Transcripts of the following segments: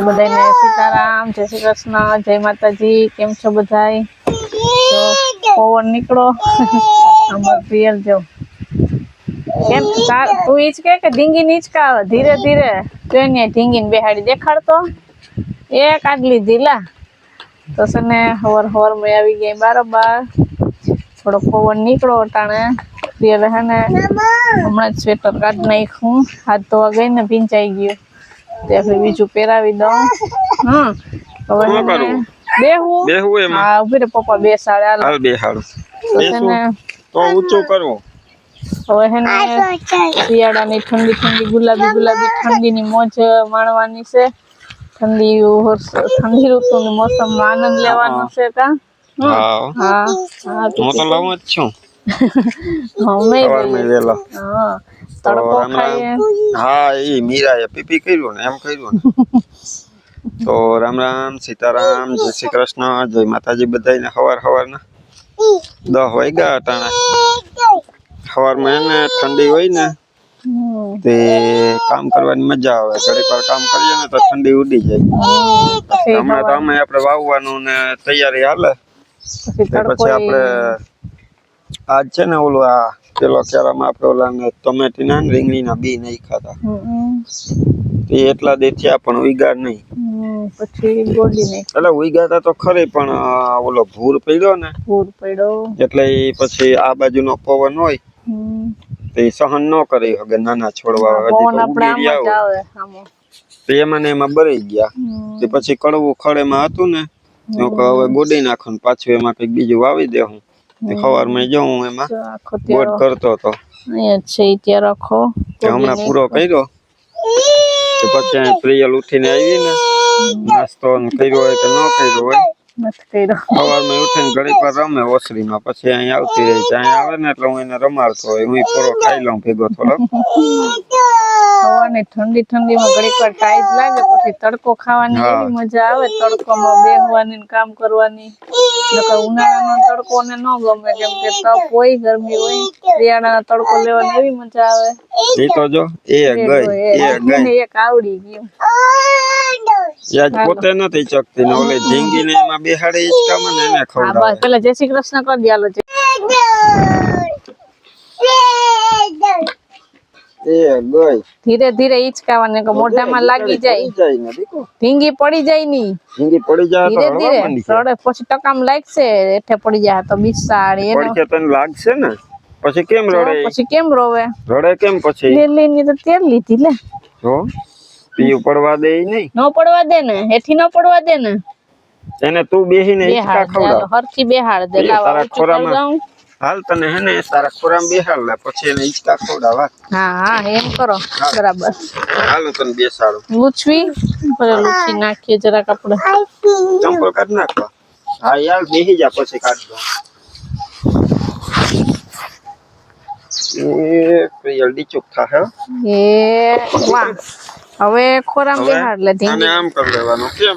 તો બધાને સીતારામ, જય શ્રી કૃષ્ણ, જય માતાજી. કેમ છો બધાય? તો પવન નીકળો અમાર પિયર જો કેમ તું ઈચ કે ઢીંગી નીચકા ધીરે ધીરે ટ્રેન ઢીંગીને બેહાડી દેખાડતો એક આટલી ધીલા તો છે ને હવાર હવાર મેં આવી ગઈ બારોબાર થોડો પવન નીકળો ટાણે પિયર હે ને હમણાં જ સ્વેટર કાઢી નાખ્યું, હાથ ધોવા ગઈ ને ભીંજાઈ ગયું ત્યારે બીજું પહેરાવી દઉં. હવે બેહું હા ઉભી રે પપ્પા બેસાડે હાલ બેહાડું તો ઊંચું કરવું. હવે હે ને શિયાળાની ઠંડી ઠંડી ગુલાબી ઠંડીની મોજ માણવાની છે. ઠંડી ઋતુની મોસમમાં આનંદ લેવાનો છે કા? હા હું તો લઉં જ છું. તડકો ખાઈએ. હા ઈ મીરાએ પીપી કર્યું ને એમ કર્યું ને. તો રામ રામ સીતારામ, જય શ્રી કૃષ્ણ, જય માતાજી બધાને. હવારના 10 વાગ્યા અટાણે. સવારમાં એને ઠંડી હોય ને તે કામ કરવાની મજા આવે. ઘડીક વાર કામ કરીએ ને તો ઠંડી ઉડી જાય. હમણાં તો આપણે વાવવાનું ને તૈયારી હાલે. પછી આપણે આજ છે ને ઓલું આ પેલો કેરામાં આપણે ઓલા ટમેટીના રીંગણીના બી નહીં ખાતા એ એટલા દે થયા પણ ઉઈગા નહીં. પછી ગોડી નહીં એટલે ઉઈગાતા તો ખરી પણ ઓલો ભૂર પડ્યો ને એટલે પછી આ બાજુનો પવન હોય તે સહન ન કરી શકે. નાના છોડવા હજી તો ઉગી રહ્યા હોય તો એમાં ને એમાં બળી ગયા. તે પછી કડવું ખડેમાં હતું ને તો હવે ગોડી નાખો ને પાછું એમાં કંઈક બીજું વાવી દે. હું સવારમાં જઉં એમાં ગોડ કરતો હતો હમણાં પૂરો કર્યો. પછી પ્રિયલ ઉઠીને આવી ને નાસ્તો કર્યો હોય કે ન કર્યો હોય સવારમાં ઉઠીને ઘડીક વાર રમે ઓસરીમાં. પછી અહીં આવતી રહી છે. અહીં આવે ને એટલે હું એને રમાડતો હોય. હું પૂરો ખાઈ લઉં ભેગો થોડો. હવાની ઠંડી ઠંડીમાં ઘડીક વાર ટાઈટ લાગે પછી તડકો ખાવાની એવી મજા આવે. તડકોમાં બેહવાની કામ કરવાની. ઉનાળાનો તડકો ને ન ગમે કેમ કે તપ હોય ગરમી હોય. શિયાળાનો તડકો લેવાની એવી મજા આવે. એ તો જો એક આવડી ગયું. યાદ પોતે નથી ચકતી ને ઓલે ઢીંગી ને એમાં બેહાડે ઈચકામાં ને એને ખવડાવે. પેલા જય શ્રી કૃષ્ણ કરી દે હાલો. ધીરે ધીરે ઈચકાવાને મોઢામાં લાગી જાય. ઢીંગી પડી જાય ની. ઢીંગી પડી જાય ધીરે ધીરે રડે પછી ટકામ લાગશે. એઠે પડી જાય તો બિસાડી એને પડશે તને લાગશે ને પછી કેમ રડે? પછી કેમ રોવે? રડે કેમ પછી? લીલી તો તેલ લીધી લે. જો પીયું પડવા દે નહીં. ન પડવા દે ને હેઠી ન પડવા દે ને. એને તું બેહીને ઈચકા ખવડાવ. હરખી બેહાડ દે. તારા ખોરામાં હાલ તને હે ને તારા ખોરામાં બેહાડ લે પછી એને ઈચકા ખવડાવ. હા એમ કરો બરાબર. હાલો તને બેસાડું. લૂછવી લૂછી નાખીએ જરાક આપણે. ચંપલ કાઢ નાખો. હા યાર બેહી જા પછી કાઢ દો. પ્રિયલ ડીચુક થાહે. વાહ હવે ખોરામાં બેહાડ લે. આને આમ કરી લેવાનું કેમ?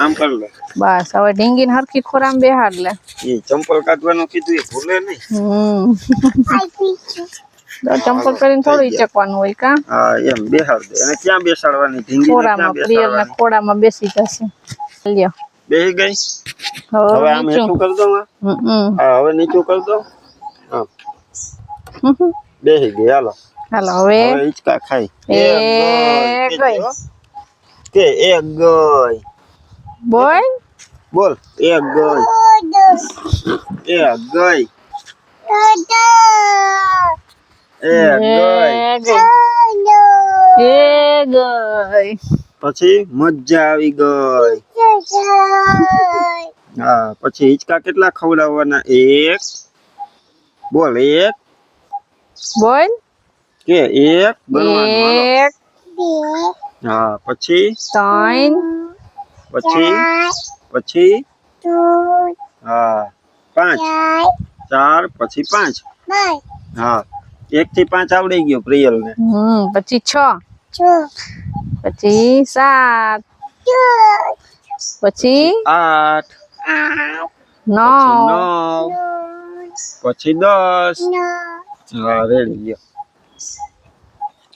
આમ કરી લે. બસ હવે ઢીંગીને હરખી ખોરામાં બેહાડ લે. એ ચંપલ કાઢવાનું કીધું એ ભૂલે નહીં. ચંપલ કરીને થોડું ઈચકવાનું હોય કા? હા એમ બેહાડ દે. અને ક્યાં બેસાડવાની? ઢીંગી ખોરામાં. પ્રિયલના ખોડામાં બેસી જશે. લ્યો બેહી ગઈ. હવે આમ હેઠું કરી દઉં. હા હવે નીચું કરી દઉં. હા બેહી ગઈ. હાલો હવે ઈચકા ખાઈ. ગઈ કે એક ગઈ. બોલ એક ગઈ. પછી મજા આવી ગઈ. હા પછી હિંચકા કેટલા ખવડાવવાના? એક. બોલ એક. બોલ કે એક ગણવાનું. હા પછી 3 પછી હા 5 4 પછી 5. હા 1 થી 5 આવડી ગયો પ્રિયલ ને. પછી 6 પછી 7 પછી 8 9 પછી 10. હા રેડી ગયો.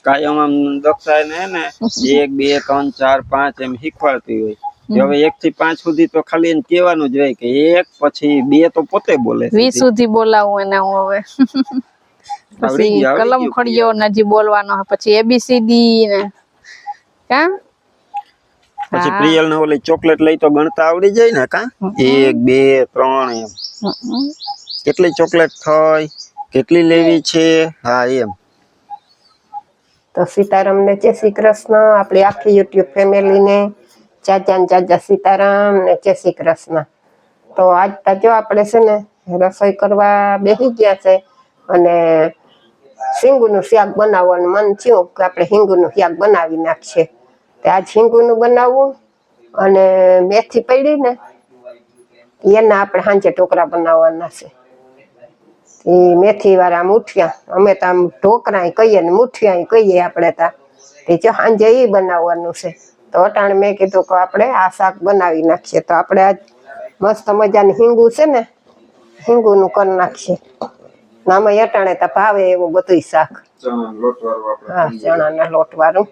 કાયમ આમ દક્ષાય ને 1 2 3 4 5 એમ શીખવાડતી હોય. હવે 1 થી 5 સુધી તો ખાલી એને કહેવાનું જ હોય કે 1 પછી 2 તો પોતે બોલે 20 સુધી બોલાવું એને હું હવે. પછી કલમ ખડિયો નજી બોલવાનો પછી એબીસીડી ને કા પછી પ્રિયલ ને ઓલી ચોકલેટ લઈ તો ગણતા આવડી જાય ને કા 1 2 3 એમ કેટલી ચોકલેટ થઈ કેટલી લેવી છે હા એમ. તો સીતારામ ને જય શ્રી કૃષ્ણ આપણી આખી યુટ્યુબ ફેમિલી ને ચાચા સીતારામ ને જય શ્રી કૃષ્ણ. તો આજ તો જો આપણે છે ને રસોઈ કરવા બેસી ગયા છે અને હિંગુનું શાક બનાવવાનું મન થયું કે આપણે હિંગુનું શાક બનાવી નાખીએ. તો આજ હિંગુનું બનાવવું અને મેથી પડી ને એના આપણે સાંજે ઢોકળા બનાવવાના છે. એ મેથી વાળા મુઠિયા અમે તો આમ ઢોકળા કહીએ ને મુઠિયા કહીએ આપણે તા તે જો સાંજે એ બનાવવાનું છે. તો અટાણે મેં કીધું કે આપણે આ શાક બનાવી નાખીએ. તો આપણે આજ મસ્ત મજાની હિંગુ છે ને હિંગુનું કરી નાખીએ. આમાં અટાણે તો ભાવે એવું બધું શાક હા ચણાના લોટ વાળું.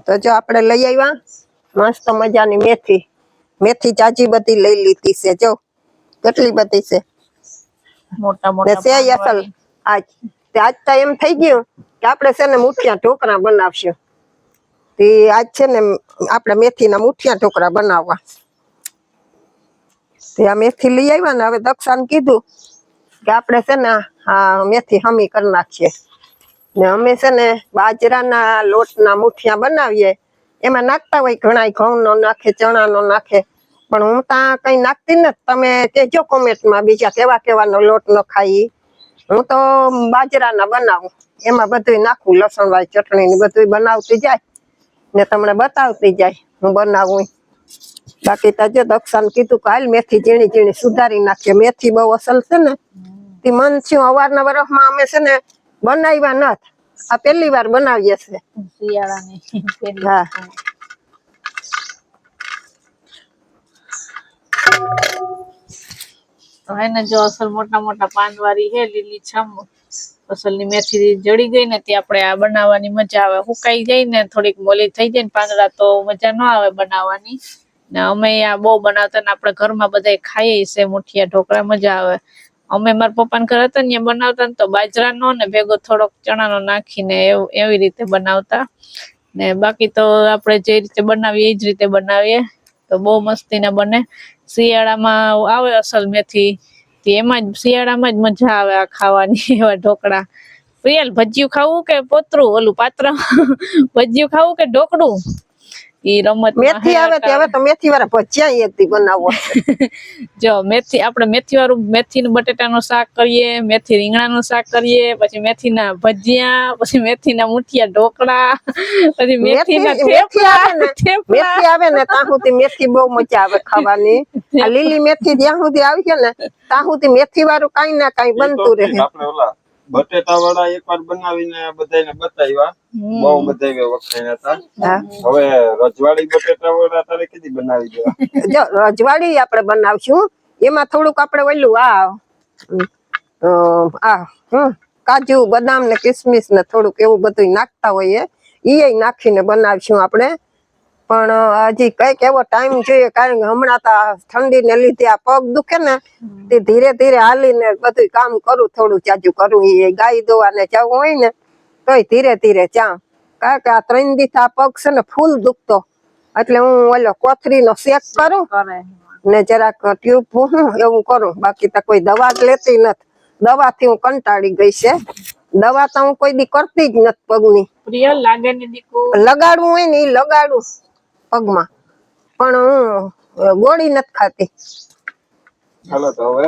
તો જો આપણે લઈ આવ્યા મસ્ત મજાની મેથી ચાચી બધી લઈ લીધી છે. જો કેટલી બધી છે મોટા ને મોટા છે અસલ. આજ તો એમ થઈ ગયું કે આપણે છે ને મુઠિયા ઢોકળા બનાવશું. તે આજ છે ને આપણે મેથીના મુઠિયા ઢોકળા બનાવવા. તે આ મેથી લઈ આવ્યા ને હવે દક્ષાને કીધું કે આપણે છે ને આ મેથી હમી કરી નાખીએ. ને અમે છે ને બાજરાના લોટના મુઠિયા બનાવીએ એમાં નાખતા હોય ઘણા ઘઉંનો નાખે ચણાનો નાખે પણ હું ત્યાં કઈ નાખતી નથી. તમે કહેજો કોમેન્ટમાં બીજા કેવા કેવાનો લોટ ન ખાઈ. હું તો બાજરાના બનાવું એમાં બધું નાખું લસણ વાળી ચટણી ને બધું બનાવતી જાય ને તમને બતાવતી જાય હું બનાવું. બાકી તો જો દક્ષાને કીધું કે હાલ મેથી ઝીણી ઝીણી સુધારી નાખીએ. મેથી બહુ અસલ છે ને તે મન થયું અવારના વરસમાં અમે છે ને બનાવ્યા નથી. આ પહેલી વાર બનાવીએ છે શિયાળાની હા. તો હે ને જો અસલ મોટા મોટા પાન વાળી હે લીલી છમ અસલની મેથી જડી ગઈ ને તે આપણે આ બનાવવાની મજા આવે. સુકાઈ જાય ને થોડીક મોલી થઈ જાય ને પાંદડા તો મજા ન આવે બનાવવાની. ને અમે આ બહુ બનાવતા ને આપણે ઘરમાં બધા ખાઈએ છે મુઠિયા ઢોકળા મજા આવે. અમે મારા પપ્પાના ઘરે હતા ને બનાવતા ને તો બાજરાનો ને ભેગો થોડોક ચણાનો નાખીને એવી રીતે બનાવતા. ને બાકી તો આપણે જે રીતે બનાવીએ એ જ રીતે બનાવીએ તો બહુ મસ્તીના બને. શિયાળામાં આવે અસલ મેથી એમાં જ શિયાળામાં જ મજા આવે આ ખાવાની એવા ઢોકળા. પ્રિયલ ભજીયું ખાવું કે પોતરું ઓલું પાત્ર ભજીયું ખાવું કે ઢોકળું ઈ રમત મેથી આવે હવે તો મેથી વાળા ભજીયા એકથી બનાવો. જો મેથી આપણે મેથી વાળું મેથી બટેટાનું શાક કરીએ મેથી રીંગણાનું શાક કરીએ પછી મેથીના ભજીયા પછી મેથીના મુઠિયા ઢોકળા પછી મેથીના મેથી આવે ને ત્યાં સુધી મેથી બહુ મજા આવે ખાવાની. આ લીલી મેથી જ્યાં સુધી આવી છે ને ત્યાં સુધી મેથી વાળું કઈ ના કઈ બનતું રહે. બટેટા વડા એકવાર બનાવીને બધાને બતાવ્યા બહુ બધા વખાણ્યા હતા. હવે રજવાડી બટેટા વડા તારે કીધી બનાવી દેવા. જો રજવાડી આપણે બનાવશું એમાં થોડુંક આપણે ઓલું કાજુ બદામ ને કિસમિસ ને થોડુંક એવું બધું નાખતા હોઈએ એ નાખીને બનાવશું આપણે. પણ હજી કઈક એવો ટાઈમ જોઈએ કારણ કે હમણાં તો ઠંડીને લીધે આ પગ દુખે ને તે ધીરે ધીરે હાલીને બધું કામ કરું થોડું ચાજુ કરું. એ ગાય દોવાને જવું હોય ને તોય ધીરે ધીરે જાઉં કારણ કે આ 3 દિવસ આ પગ છે ને ફૂલ દુખતો એટલે હું ઓલો કોથરીનો શેક કરું ને જરાક ટ્યુબ એવું કરું. બાકી તો કોઈ દવા જ લેતી નથી. દવાથી હું કંટાળી ગઈ છે. દવા તો હું કોઈ દી કરતી જ નથી પગની. પ્રિયલ લાગે ને દીકુ લગાડવું હોય ને એ લગાડું પગમાં પણ હું ગોળી નથી ખાતી. ચાલો તો હવે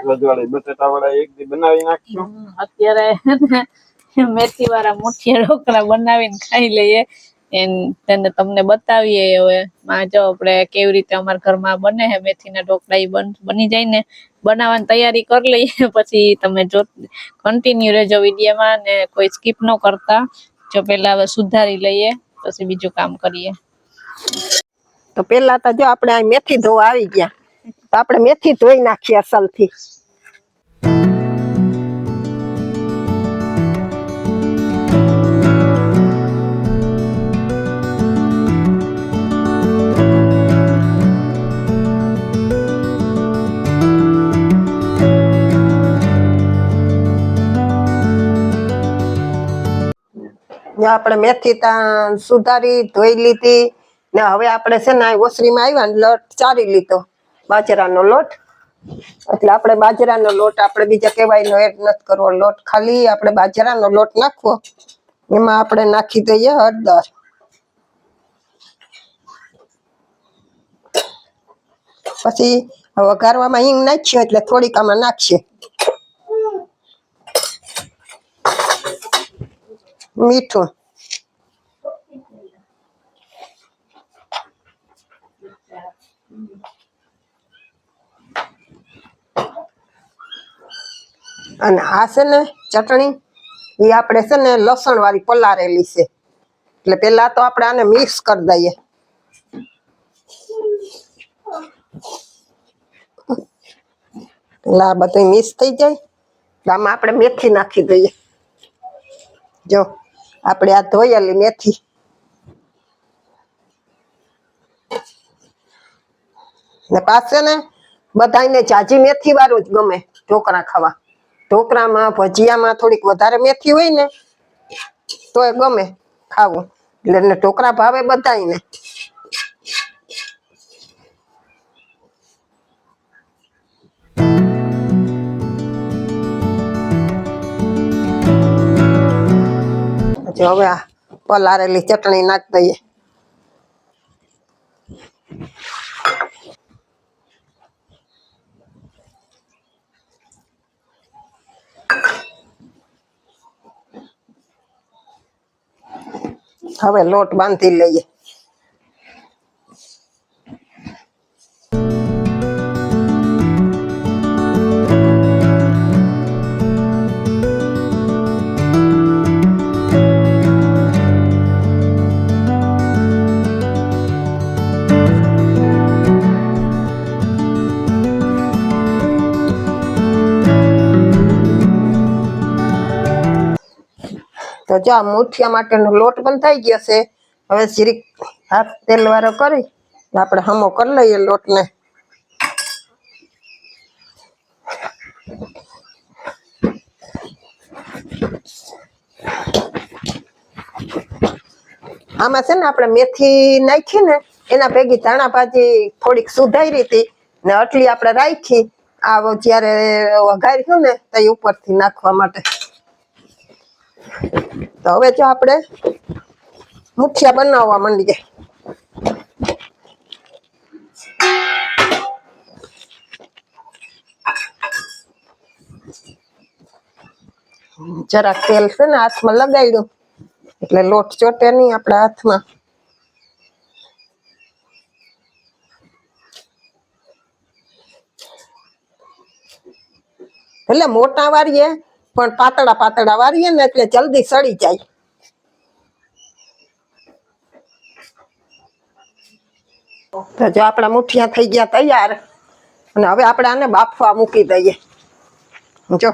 રજવાડી બટેટા વડા એક દી બનાવી નાખશું. અત્યારે મેથી વાળા મુઠિયા ઢોકળા બનાવીને ખાઈ લઈએ. તેને તમને બતાવીએ હવે માં જો આપણે કેવી રીતે અમારા ઘરમાં બને છે મેથીના ઢોકળા. ઈ બની જાય ને બનાવવાની તૈયારી કરી લઈએ, પછી તમે જો કન્ટિન્યુ રહેજો વિડીયોમાં ને કોઈ સ્કીપ ન કરતા. જો પેલા હવે સુધારી લઈએ પછી બીજું કામ કરીએ. તો પેલા તો જો આપણે આ મેથી ધોવા આવી ગયા, તો આપણે મેથી ધોઈ નાખીએ અસલથી. આપણે મેથી સુધારી ધોઈ લીધી ને હવે આપણે છે ને ઓસરીમાં આવ્યા ને લોટ ચારી લીધો, બાજરાનો લોટ. એટલે આપણે બાજરાનો લોટ આપણે બીજા કેવાયનો એડ નથી કરવો, લોટ ખાલી આપણે બાજરાનો લોટ નાખવો. એમાં આપણે નાખી દઈએ હળદર, પછી વઘારવામાં હિંગ નાખીએ એટલે થોડીક આમાં નાખીએ મીઠું, અને આ છે ને ચટણી એ આપણે છે ને લસણ વાળી પલાળેલી છે. એટલે પેલા તો આપણે આને મિક્સ કરી દઈએ. એટલે આ બધું મિક્સ થઈ જાય આમાં આપણે મેથી નાખી દઈએ. જો આપણે આ ધોયેલી મેથી, ને પાછે ને બધાને જાજી મેથી વાળું જ ગમે ઢોકળા ખાવા. ઢોકળામાં ભજીયામાં થોડીક વધારે મેથી હોય ને તો એ ગમે ખાવું. એટલે ઢોકળા ભાવે બધાને. હવે આ પલાળેલી ચટણી નાખી દઈએ. હવે લોટ બાંધી લઈએ. તો જો આ મુઠિયા માટેનો લોટ બંધાઈ ગયો છે. હવે જીરીક હાથ તેલ વાળો કરી આપણે હમો કરી લઈએ લોટને. આમાં છે ને આપણે મેથી નાખી ને એના ભેગી ધાણા ભાજી થોડીક સુધારી હતી ને આટલી આપણે રાખી આ જ્યારે વઘાર્યું ને તો ઉપરથી નાખવા માટે. તો હવે જો આપણે મુઠિયા બનાવવા માંડીએ. જરાક તેલ છે ને હાથમાં લગાડ્યું એટલે લોટ ચોટે નહીં આપણા હાથમાં. એટલે મોટા વારીએ પણ પાતળા પાતળા વારીએ ને એટલે જલ્દી સડી જાય. તો જો આપણા મુઠિયા થઈ ગયા તૈયાર, અને હવે આપણે આને બાફવા મૂકી દઈએ. જો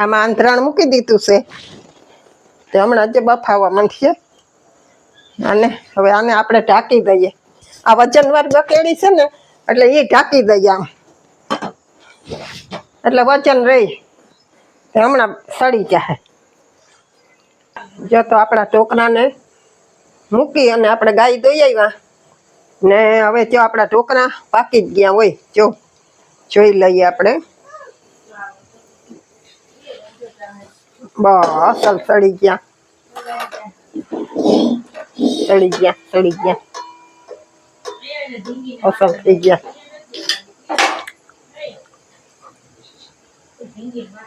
આમાં આંધણ મૂકી દીધું છે તે હમણાં જ બફાવા માંડીએ. અને હવે આને આપણે ઢાંકી દઈએ. આ વજનવાર બકેડી છે ને એટલે એ ઢાંકી દઈએ આમ, એટલે વજન રહી હમણાં સડી જાય. જો તો આપણા ઢોકળાને મૂકી અને આપણે ગાય દઈ આવ્યા ને હવે જો આપણા ઢોકળા પાકી જ ગયા હોય. જો જોઈ લઈએ આપણે. બસ સડી ગયા, સડી ગયા, સડી ગયા, અસલ થઈ ગયા.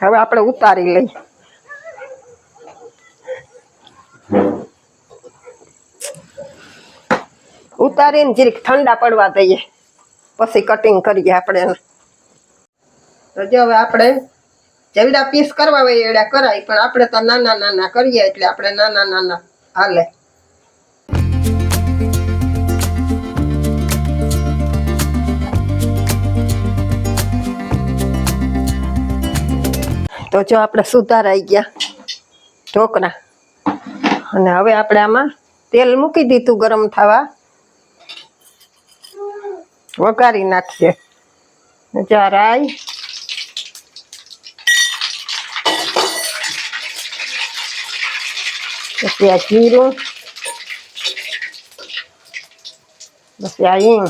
હવે આપણે ઉતારી લઈએ. ઉતારીને જરીક ઠંડા પડવા દઈએ, પછી કટિંગ કરીએ આપણે એને. તો જો હવે આપણે જેવડા પીસ કરવા હોય એવડા કરાય, પણ આપણે તો નાના નાના કરીએ એટલે આપણે નાના નાના હાલે. તો જો આપણે સુધારાઈ ગયા ઢોકળા, અને હવે આપણે આમાં તેલ મૂકી દીધું ગરમ થવા, વઘારી નાખીએ. જા રાઈ, પછી આ જીરું, પછી આ હિંગ,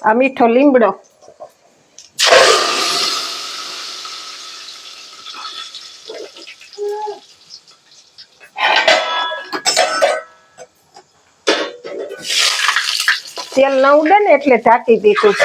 આ મીઠો લીમડો, તેલ ન ઉડે ને એટલે ઢાંકી દીધું.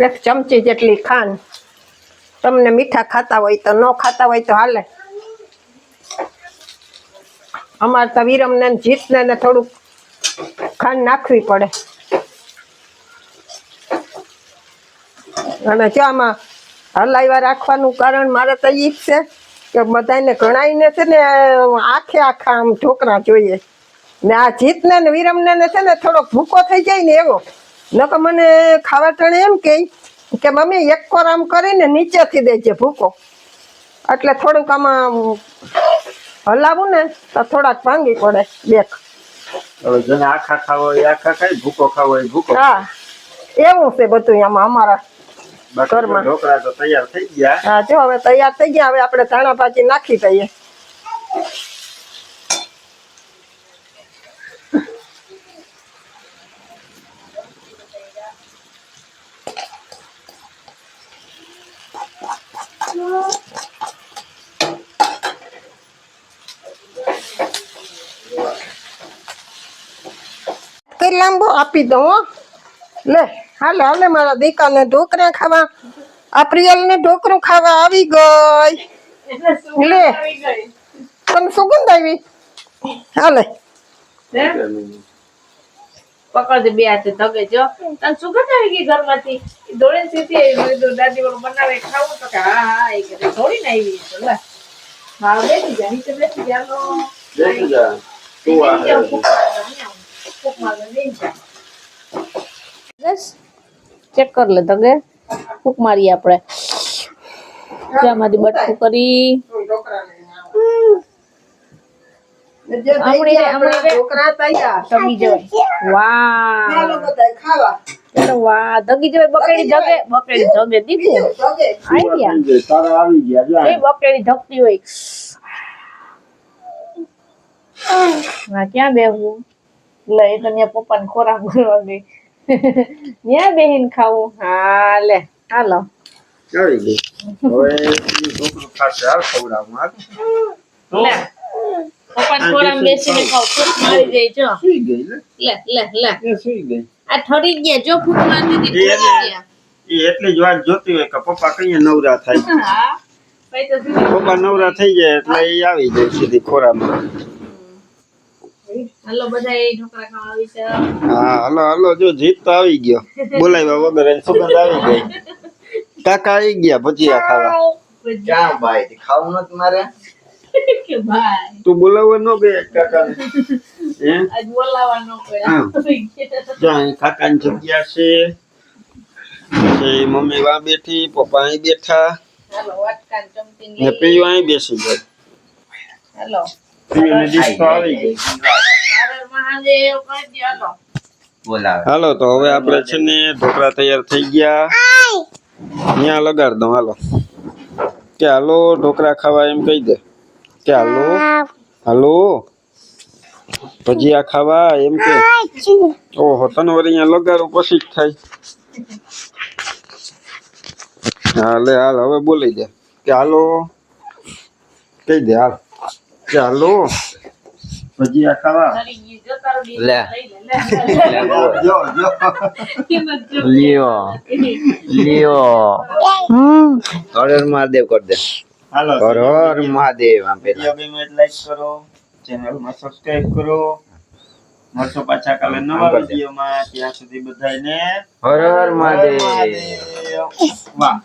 એક ચમચી જેટલી ખાંડ, તમને મીઠા ખાતા હોય તો, ન ખાતા હોય તો હાલે. અમારે તો વિરમને જીતને ને થોડુંક ખાંડ નાખવી પડે. અને જો આમાં હલાવ્યા રાખવાનું કારણ મારે તો ઈ જ છે કે બધાને ઘણાઈને છે ને આખે આખા આમ ઢોકળા જોઈએ, ને આ જીતને ને વિરમને ને છે ને થોડોક ભૂકો થઈ જાય ને એવો. નકર મને ખાવા ટાણે એમ કે મમ્મી એક કોર આમ કરીને નીચેથી દેજે ભૂકો, એટલે થોડુંક આમાં હલાવું ને તો થોડાક ભાંગી પડે બેક. હવે જેને આખા ખાવો હોય આખા ખાય, ભૂકો ખાવો હોય ભૂકો. હા, એવું છે બધું આમાં અમારા બાકી ઘરમાં. ઢોકળા તો તૈયાર થઈ ગયા. હા જો હવે તૈયાર થઈ ગયા. હવે આપણે ધાણા ભાજી નાખી દઈએ. લાંબો આપી દઉં હો. લે હાલે હાલે મારા દીકાને ઢોકળા ખાવા, આ પ્રિયલને ઢોકળું ખાવા આવી ગઈ. લે તને સુગંધ આવી. હાલે પકડ બે હાથે ધગે જો તને સુગંધ આવી ગઈ ઘરમાંથી. દોડીને સીધી આવી. દાદી વાળું બનાવે ખાવું તો કે હા હા એ કે દોડીને આવી. તો લે હા બેસી જા, નીચે બેસી જા. બેસી જા. તું ચેક કર લે ધગે. ફૂક મારીએ આપણે. ત્યાંમાંથી બટકું કરી ઢોકળા તૈયાર. ધગી જવાય. વાહ વાહ ધગી જવાય. બકેડી ધગે, બકેડી ધગે દીધું. આઈડિયા તારા આવી ગયા. એ બકેડી ધગતી હોય. હા ક્યાં બેહવું? લે એ તો ત્યાં પપ્પાને ખોરાક કરવા ગઈ. ત્યાં બેહીને ખાવું. હા લે હાલો આવી ગઈ. હવે ઢોકળું ખાશે. હાલ ખવડાવું. હાલ લે પપ્પાને ખોરાક બેસીને ખાવ. ફૂક મારી ગઈ જો. સુઈ ગઈ. લે લે લે એ સુઈ ગઈ. આ ઠરી ગયા જો. ફૂક મારી દીધી. એ એટલી જ વાત જોતી હોય કે પપ્પા કઈ નવરા થાય. હા ભાઈ તો પપ્પા નવરા થઈ જાય એટલે એ આવી જાય સીધી ખોરામાં. હાલો બધા એ ઢોકળા ખાવા આવી છે. હા હાલો હાલો. જો જીત તો આવી ગયો. બોલાવ્યા વગર એની સુગંધ આવી ગઈ. કાકા આવી ગયા ભજીયા ખાવા. ક્યાં ભાઈ ખાવું નથી મારે? કે ભાઈ તું બોલાવવા ન ગઈ કાકાને? હે આજ બોલાવાનો હા. જ્યાં કાકાની જગ્યા છે. પછી મમ્મી વા બેઠી, પપ્પા અહીં બેઠા, હાલો વાટકા ચમચી ને પીયું અહીં બેસી ગઈ. હાલો પીયુંની ડીશ તો આવી ગઈ. હર મહાદેવ કરી દે. હાલો બોલાવે. હાલો તો હવે આપણે છે ને ઢોકળા તૈયાર થઈ ગયા. ત્યાં લગાડ દઉં. હાલો કે હાલો ઢોકળા ખાવા એમ કહી દે કે હાલો હાલો. ભજીયા ખાવા એમ કે ઓહો તને વળી અહીંયા લગાડો પછી જ થાય હાલે હાલ હવે બોલી દે કે હાલો કહી દે હાલ કે હાલો ભજીયા ખાવા લે જો જો લ્યો લ્યો હર હર મહાદેવ કર દે હાલો હર હર મહાદેવ આમ પેલા વિડિયો ગમે તો લાઈક કરો ચેનલમાં સબસ્ક્રાઇબ કરો મળશો પાછા કાલે નવા વિડીયોમાં ત્યાં સુધી બધાને હર હર મહાદેવ વાહ